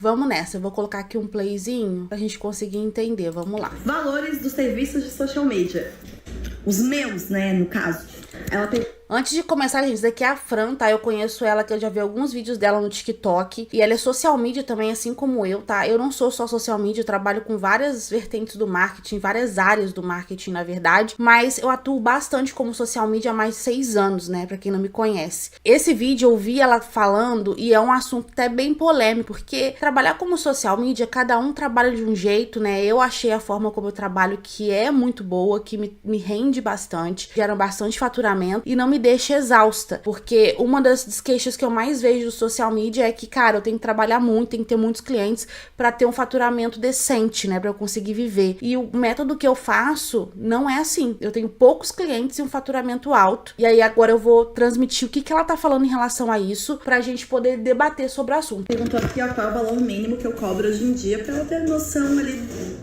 Vamos nessa, eu vou colocar aqui um playzinho pra gente conseguir entender, vamos lá. Valores dos serviços de social media. Os meus, né, no caso. Ela tem... Antes de começar, gente, isso daqui é a Fran, tá? Eu conheço ela, que eu já vi alguns vídeos dela no TikTok. E ela é social media também, assim como eu, tá? Eu não sou só social media, eu trabalho com várias vertentes do marketing, várias áreas do marketing, na verdade. Mas eu atuo bastante como social media há mais de 6 anos, né? Pra quem não me conhece. Esse vídeo eu vi ela falando e é um assunto até bem polêmico, porque trabalhar como social media, cada um trabalha de um jeito, né? Eu achei a forma como eu trabalho que é muito boa, que me rende bastante, gera bastante faturamento e não me deixa exausta, porque uma das queixas que eu mais vejo do social media é que, cara, eu tenho que trabalhar muito, tenho que ter muitos clientes pra ter um faturamento decente, né, pra eu conseguir viver. E o método que eu faço não é assim. Eu tenho poucos clientes e um faturamento alto. E aí agora eu vou transmitir o que ela tá falando em relação a isso, pra gente poder debater sobre o assunto. Perguntou aqui, ó, qual é o valor mínimo que eu cobro hoje em dia, pra ela ter noção ali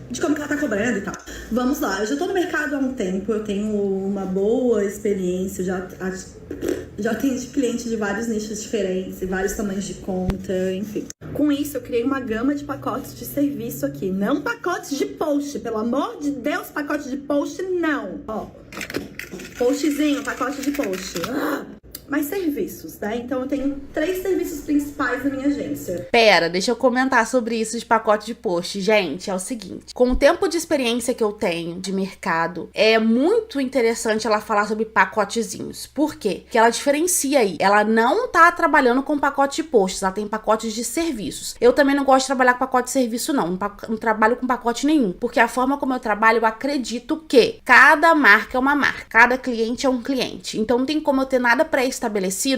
de como que ela tá cobrando e tal. Vamos lá, eu já tô no mercado há um tempo, eu tenho uma boa experiência, já atendi clientes de vários nichos diferentes, vários tamanhos de conta, enfim. Com isso, eu criei uma gama de pacotes de serviço aqui. Não pacotes de post, pelo amor de Deus, pacote de post não. Ó, postzinho, pacote de post. Mais serviços, né? Então eu tenho 3 serviços principais na minha agência. Pera, deixa eu comentar sobre isso de pacote de post. Gente, é o seguinte, com o tempo de experiência que eu tenho de mercado, é muito interessante ela falar sobre pacotezinhos. Por quê? Porque ela diferencia aí. Ela não tá trabalhando com pacote de posts, ela tem pacotes de serviços. Eu também não gosto de trabalhar com pacote de serviço, não. Não trabalho com pacote nenhum. Porque a forma como eu trabalho, eu acredito que cada marca é uma marca, cada cliente é um cliente. Então não tem como eu ter nada pré-estabelecido,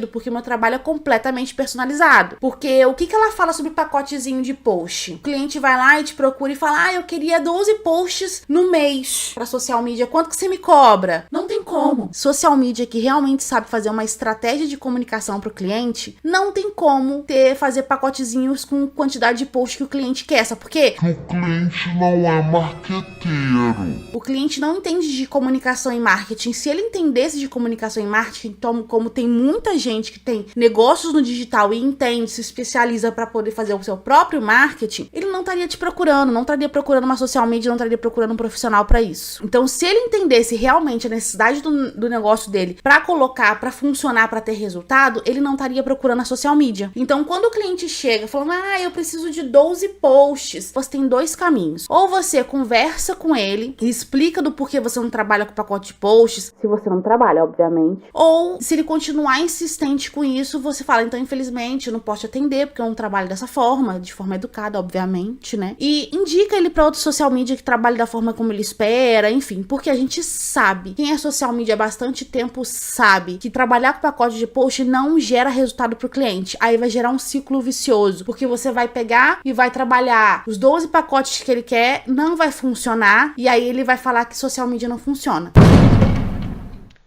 porque meu trabalho é completamente personalizado. Porque o que ela fala sobre pacotezinho de post? O cliente vai lá e te procura e fala, eu queria 12 posts no mês pra social media, quanto que você me cobra? Não tem como. Social media que realmente sabe fazer uma estratégia de comunicação pro cliente, não tem como fazer pacotezinhos com quantidade de posts que o cliente quer, sabe por quê? O cliente não é marqueteiro. O cliente não entende de comunicação e marketing. Se ele entendesse de comunicação e marketing, então, como tem muita gente que tem negócios no digital e entende, se especializa para poder fazer o seu próprio marketing, ele não estaria te procurando, não estaria procurando uma social media, não estaria procurando um profissional para isso. Então, se ele entendesse realmente a necessidade do negócio dele para colocar, para funcionar, para ter resultado, ele não estaria procurando a social media. Então, quando o cliente chega falando, eu preciso de 12 posts, você tem 2 caminhos. Ou você conversa com ele e explica do porquê você não trabalha com pacote de posts, se você não trabalha, obviamente. Ou, se ele continuar insistente com isso, você fala, então, infelizmente, eu não posso te atender, porque eu não trabalho dessa forma, de forma educada, obviamente, né? E indica ele pra outro social media que trabalhe da forma como ele espera, enfim, porque a gente sabe, quem é social media há bastante tempo sabe que trabalhar com pacote de post não gera resultado pro cliente. Aí vai gerar um ciclo vicioso, porque você vai pegar e vai trabalhar os 12 pacotes que ele quer, não vai funcionar, e aí ele vai falar que social media não funciona.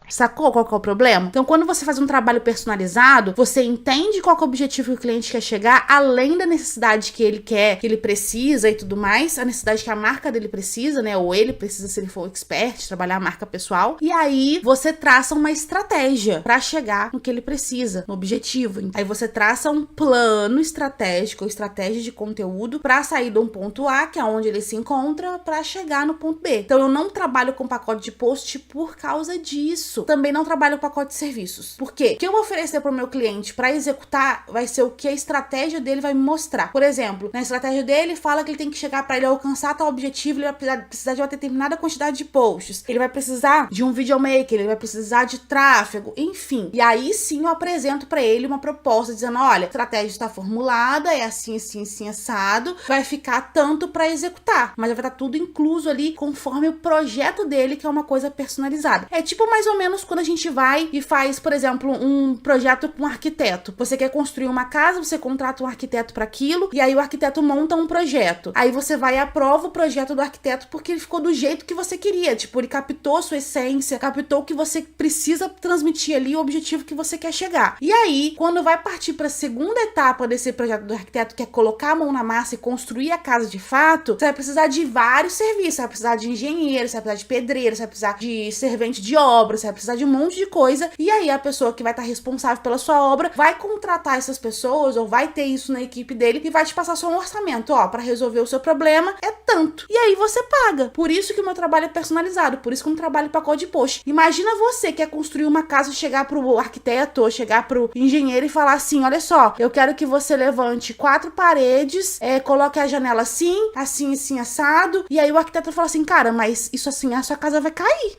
Sacou qual que é o problema? Então, quando você faz um trabalho personalizado, você entende qual que é o objetivo que o cliente quer chegar, além da necessidade que ele quer, que ele precisa e tudo mais, a necessidade que a marca dele precisa, né? Ou ele precisa, se ele for expert, trabalhar a marca pessoal. E aí, você traça uma estratégia pra chegar no que ele precisa, no objetivo. Aí você traça um plano estratégico, ou estratégia de conteúdo pra sair de um ponto A, que é onde ele se encontra, pra chegar no ponto B. Então, eu não trabalho com pacote de post por causa disso. Também não trabalho com pacote de serviços. Por quê? O que eu vou oferecer para o meu cliente para executar vai ser o que a estratégia dele vai me mostrar. Por exemplo, na estratégia dele fala que ele tem que chegar para ele alcançar tal objetivo, ele vai precisar de uma determinada quantidade de posts. Ele vai precisar de um videomaker, ele vai precisar de tráfego, enfim. E aí sim eu apresento para ele uma proposta dizendo, olha, a estratégia está formulada, é assim, assim, assim, assado, vai ficar tanto para executar, mas vai estar tudo incluso ali conforme o projeto dele, que é uma coisa personalizada. É tipo mais ou menos quando a gente vai e faz, por exemplo, um projeto com um arquiteto. Você quer construir uma casa, você contrata um arquiteto para aquilo, e aí o arquiteto monta um projeto. Aí você vai e aprova o projeto do arquiteto porque ele ficou do jeito que você queria. Tipo, ele captou a sua essência, captou o que você precisa transmitir ali, o objetivo que você quer chegar. E aí, quando vai partir para a segunda etapa desse projeto do arquiteto, que é colocar a mão na massa e construir a casa de fato, você vai precisar de vários serviços. Você vai precisar de engenheiro, você vai precisar de pedreiro, você vai precisar de servente de obra, você vai vai precisar de um monte de coisa, e aí a pessoa que vai estar responsável pela sua obra vai contratar essas pessoas, ou vai ter isso na equipe dele, e vai te passar só um orçamento, ó, pra resolver o seu problema é tanto. E aí você paga. Por isso que o meu trabalho é personalizado, por isso que eu não trabalho em pacote de post. Imagina você que quer construir uma casa, chegar pro arquiteto, ou chegar pro engenheiro e falar assim, olha só, eu quero que você levante 4 paredes, coloque a janela assim, assim, assim, assado, e aí o arquiteto fala assim, cara, mas isso assim, a sua casa vai cair.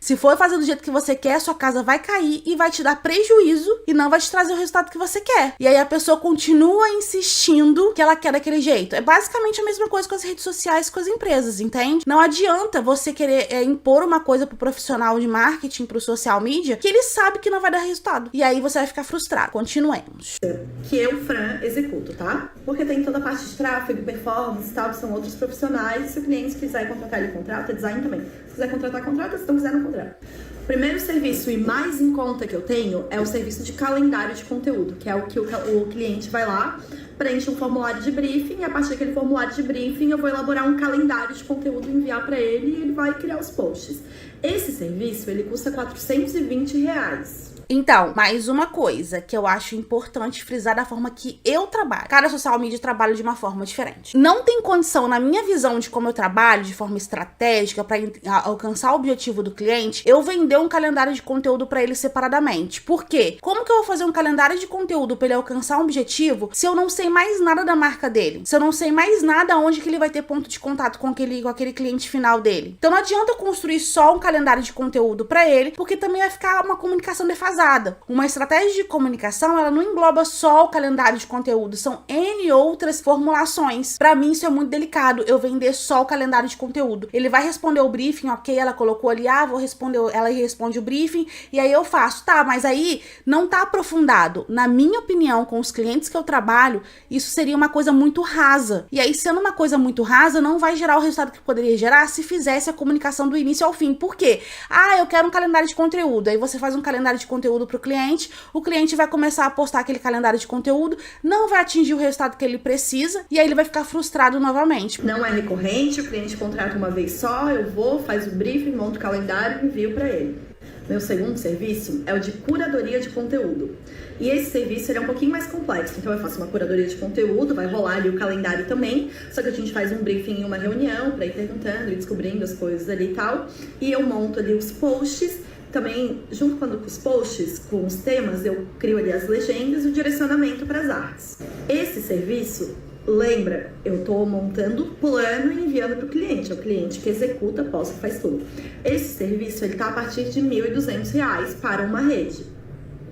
Se for fazer do jeito que você quer, sua casa vai cair e vai te dar prejuízo e não vai te trazer o resultado que você quer. E aí a pessoa continua insistindo que ela quer daquele jeito. É basicamente a mesma coisa com as redes sociais, com as empresas, entende? Não adianta você querer impor uma coisa pro profissional de marketing, pro social media, que ele sabe que não vai dar resultado. E aí você vai ficar frustrado. Continuemos. Que eu, Fran, executo, tá? Porque tem toda a parte de tráfego, performance e tal, que são outros profissionais. Se o cliente quiser contratar, ele contrata, design também. Se quiser contratar, contrata. Se não quiser, não contrata. O primeiro serviço e mais em conta que eu tenho é o serviço de calendário de conteúdo, que é o que o cliente vai lá, preenche um formulário de briefing, e a partir daquele formulário de briefing eu vou elaborar um calendário de conteúdo, enviar para ele e ele vai criar os posts. Esse serviço, ele custa R$420. Então, mais uma coisa que eu acho importante frisar da forma que eu trabalho. Cada social media trabalha de uma forma diferente. Não tem condição, na minha visão de como eu trabalho, de forma estratégica, para alcançar o objetivo do cliente, eu vender um calendário de conteúdo para ele separadamente. Por quê? Como que eu vou fazer um calendário de conteúdo para ele alcançar um objetivo se eu não sei mais nada da marca dele? Se eu não sei mais nada onde que ele vai ter ponto de contato com aquele cliente final dele? Então não adianta eu construir só um calendário de conteúdo para ele, porque também vai ficar uma comunicação defasada. Uma estratégia de comunicação, ela não engloba só o calendário de conteúdo, são N outras formulações. Pra mim isso é muito delicado, eu vender só o calendário de conteúdo. Ele vai responder o briefing, ok, ela colocou ali, vou responder, ela responde o briefing, e aí eu faço, tá, mas aí não tá aprofundado. Na minha opinião, com os clientes que eu trabalho, isso seria uma coisa muito rasa. E aí, sendo uma coisa muito rasa, não vai gerar o resultado que poderia gerar se fizesse a comunicação do início ao fim. Por quê? Eu quero um calendário de conteúdo. Aí você faz um calendário de conteúdo pro cliente, o cliente vai começar a postar aquele calendário de conteúdo, não vai atingir o resultado que ele precisa, e aí ele vai ficar frustrado novamente. Não é recorrente, o cliente contrata uma vez só, eu vou, faz o briefing, monto o calendário e envio para ele. Meu segundo serviço é o de curadoria de conteúdo. E esse serviço ele é um pouquinho mais complexo. Então eu faço uma curadoria de conteúdo, vai rolar ali o calendário também, só que a gente faz um briefing em uma reunião para ir perguntando e descobrindo as coisas ali e tal. E eu monto ali os posts. Também, junto com os posts, com os temas, eu crio ali as legendas e o direcionamento para as artes. Esse serviço, lembra, eu tô montando o plano e enviando para o cliente. É o cliente que executa, posta, faz tudo. Esse serviço, ele tá a partir de R$1.200 para uma rede.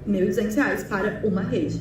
R$1.200 para uma rede.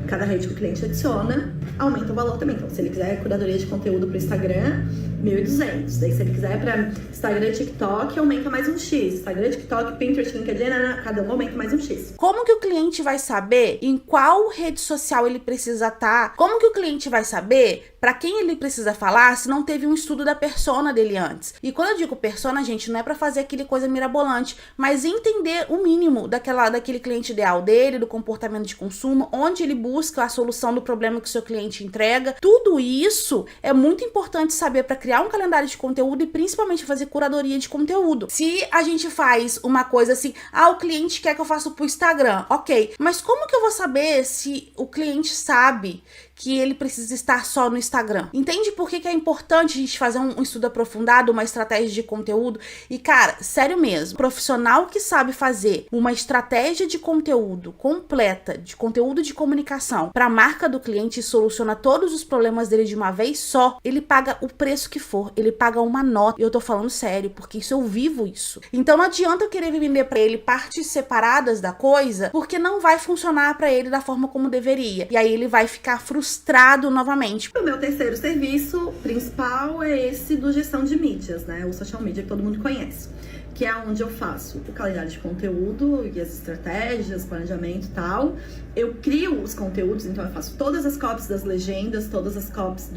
Cada rede que o cliente adiciona, aumenta o valor também. Então, se ele quiser curadoria de conteúdo para o Instagram, 1.200. Daí, se ele quiser para Instagram e TikTok, aumenta mais um X. Instagram, TikTok, Pinterest, LinkedIn, cada um aumenta mais um X. Como que o cliente vai saber em qual rede social ele precisa estar? Como que o cliente vai saber para quem ele precisa falar se não teve um estudo da persona dele antes? E quando eu digo persona, gente, não é para fazer aquele coisa mirabolante, mas entender o mínimo daquele cliente ideal dele, do comportamento de consumo, onde ele busca a solução do problema que o seu cliente entrega. Tudo isso é muito importante saber para criar um calendário de conteúdo e principalmente fazer curadoria de conteúdo. Se a gente faz uma coisa assim, o cliente quer que eu faça pro Instagram, ok, mas como que eu vou saber se o cliente sabe que ele precisa estar só no Instagram? Entende por que é importante a gente fazer um estudo aprofundado, uma estratégia de conteúdo? E cara, sério mesmo, profissional que sabe fazer uma estratégia de conteúdo completa, de conteúdo de comunicação para a marca do cliente e soluciona todos os problemas dele de uma vez só, ele paga o preço que for, ele paga uma nota. Eu tô falando sério, porque isso eu vivo isso. Então não adianta eu querer vender para ele partes separadas da coisa, porque não vai funcionar para ele da forma como deveria. E aí ele vai ficar frustrado novamente. O meu terceiro serviço principal é esse do gestão de mídias, né? O social media que todo mundo conhece. Que é onde eu faço o calendário de conteúdo e as estratégias, planejamento e tal. Eu crio os conteúdos, então eu faço todas as copies das legendas, todas as copies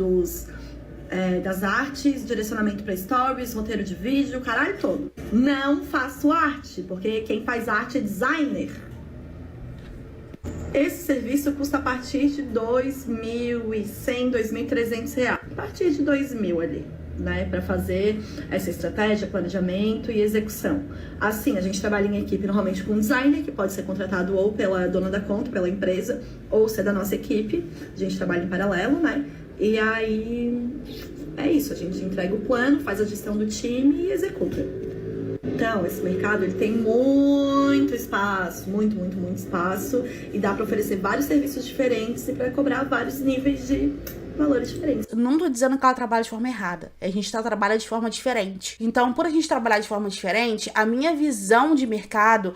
das artes, direcionamento para stories, roteiro de vídeo, o caralho todo. Não faço arte, porque quem faz arte é designer. Esse serviço custa a partir de R$2.100, R$2.300. A partir de R$2.000 ali. né, para fazer essa estratégia, planejamento e execução. Assim, a gente trabalha em equipe normalmente com um designer, que pode ser contratado ou pela dona da conta, pela empresa, ou ser da nossa equipe. A gente trabalha em paralelo, né? E aí é isso, a gente entrega o plano, faz a gestão do time e executa. Então, esse mercado ele tem muito espaço, muito espaço, e dá para oferecer vários serviços diferentes e para cobrar vários níveis de valores diferentes. Não tô dizendo que ela trabalha de forma errada. A gente trabalha de forma diferente. Então, por a gente trabalhar de forma diferente, a minha visão de mercado,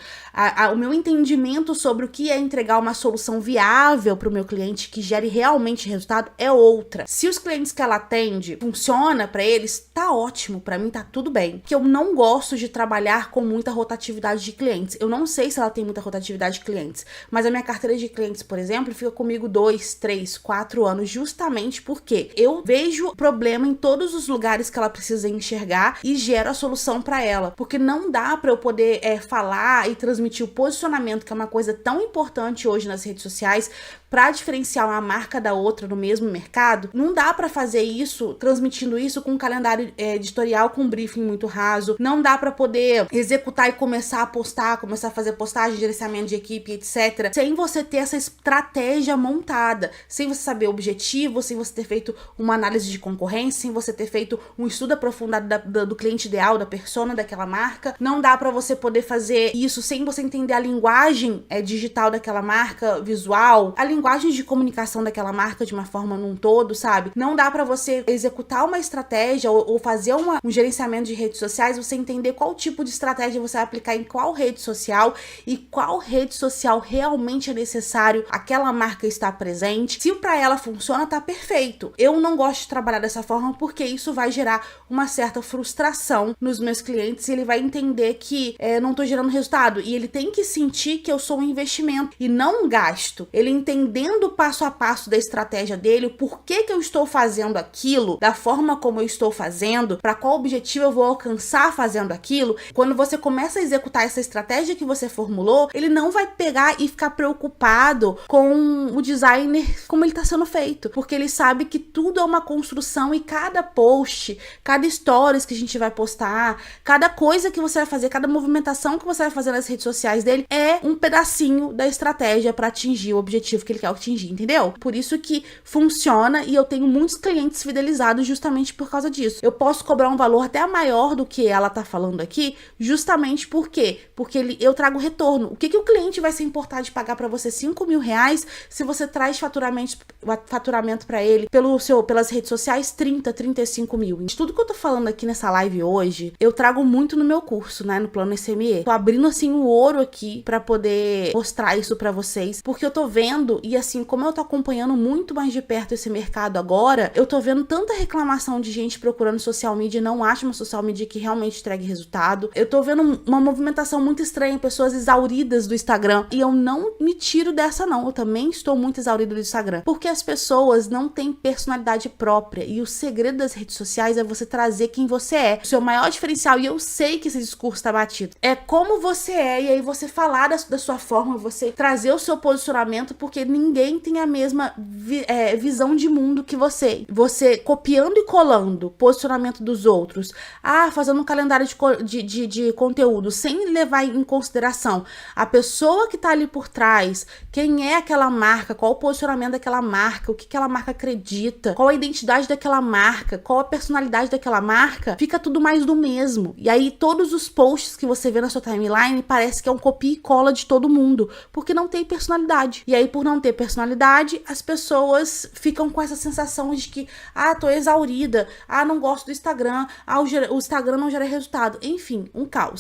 o meu entendimento sobre o que é entregar uma solução viável para o meu cliente que gere realmente resultado é outra. Se os clientes que ela atende funciona para eles, tá ótimo. Para mim tá tudo bem. Porque eu não gosto de trabalhar com muita rotatividade de clientes. Eu não sei se ela tem muita rotatividade de clientes, mas a minha carteira de clientes, por exemplo, fica comigo 2, 3, 4 anos, justamente porque eu vejo problema em todos os lugares que ela precisa enxergar e gero a solução para ela. Porque não dá para eu poder falar e transmitir o posicionamento, que é uma coisa tão importante hoje nas redes sociais, para diferenciar uma marca da outra no mesmo mercado. Não dá para fazer isso, transmitindo isso com um calendário editorial com um briefing muito raso. Não dá para poder executar e começar a postar, começar a fazer postagem, gerenciamento de equipe, etc. Sem você ter essa estratégia montada, sem você saber o objetivo, sem você ter feito uma análise de concorrência, sem você ter feito um estudo aprofundado do cliente ideal, da persona daquela marca. Não dá para você poder fazer isso sem você entender a linguagem digital daquela marca, visual, a linguagem de comunicação daquela marca de uma forma num todo, sabe? Não dá pra você executar uma estratégia ou fazer um gerenciamento de redes sociais, você entender qual tipo de estratégia você vai aplicar em qual rede social e qual rede social realmente é necessário aquela marca estar presente. Se pra ela funciona, tá perfeito. Eu não gosto de trabalhar dessa forma porque isso vai gerar uma certa frustração nos meus clientes e ele vai entender que não tô gerando resultado e ele tem que sentir que eu sou um investimento e não um gasto. Ele entendendo o passo a passo da estratégia dele, o porquê que eu estou fazendo aquilo, da forma como eu estou fazendo, para qual objetivo eu vou alcançar fazendo aquilo. Quando você começa a executar essa estratégia que você formulou, ele não vai pegar e ficar preocupado com o designer como ele está sendo feito, porque ele sabe que tudo é uma construção e cada post, cada stories que a gente vai postar, cada coisa que você vai fazer, cada movimentação que você vai fazer nas redes sociais dele é um pedacinho da estratégia para atingir o objetivo que ele quer atingir, entendeu? Por isso que funciona e eu tenho muitos clientes fidelizados justamente por causa disso. Eu posso cobrar um valor até maior do que ela tá falando aqui, justamente por quê? Porque eu trago retorno. O que o cliente vai se importar de pagar para você R$5.000 se você traz faturamento para ele pelas redes sociais 30, 35 mil? Tudo que eu tô falando aqui nessa live hoje, eu trago muito no meu curso, né? No plano SME. Tô abrindo assim o ouro aqui para poder mostrar isso para vocês, porque eu tô vendo, e assim, como eu tô acompanhando muito mais de perto esse mercado agora, eu tô vendo tanta reclamação de gente procurando social media e não acha uma social media que realmente entregue resultado. Eu tô vendo uma movimentação muito estranha, pessoas exauridas do Instagram, e eu não me tiro dessa não, eu também estou muito exaurida do Instagram, porque as pessoas não têm personalidade própria, e o segredo das redes sociais é você trazer quem você é. O seu maior diferencial, e eu sei que esse discurso tá batido, é como você é, e aí você falar da sua forma, você trazer o seu posicionamento, porque ninguém tem a mesma visão de mundo que você. Você copiando e colando posicionamento dos outros, fazendo um calendário de conteúdo, sem levar em consideração a pessoa que tá ali por trás, quem é aquela marca, qual o posicionamento daquela marca, o que aquela marca acredita, qual a identidade daquela marca, qual a personalidade daquela marca, fica tudo mais do mesmo. E aí todos os posts que você vê na sua timeline parece que é um copia e cola de todo mundo, porque não tem personalidade. E aí por não ter personalidade, as pessoas ficam com essa sensação de que, tô exaurida, não gosto do Instagram, o Instagram não gera resultado. Enfim, um caos.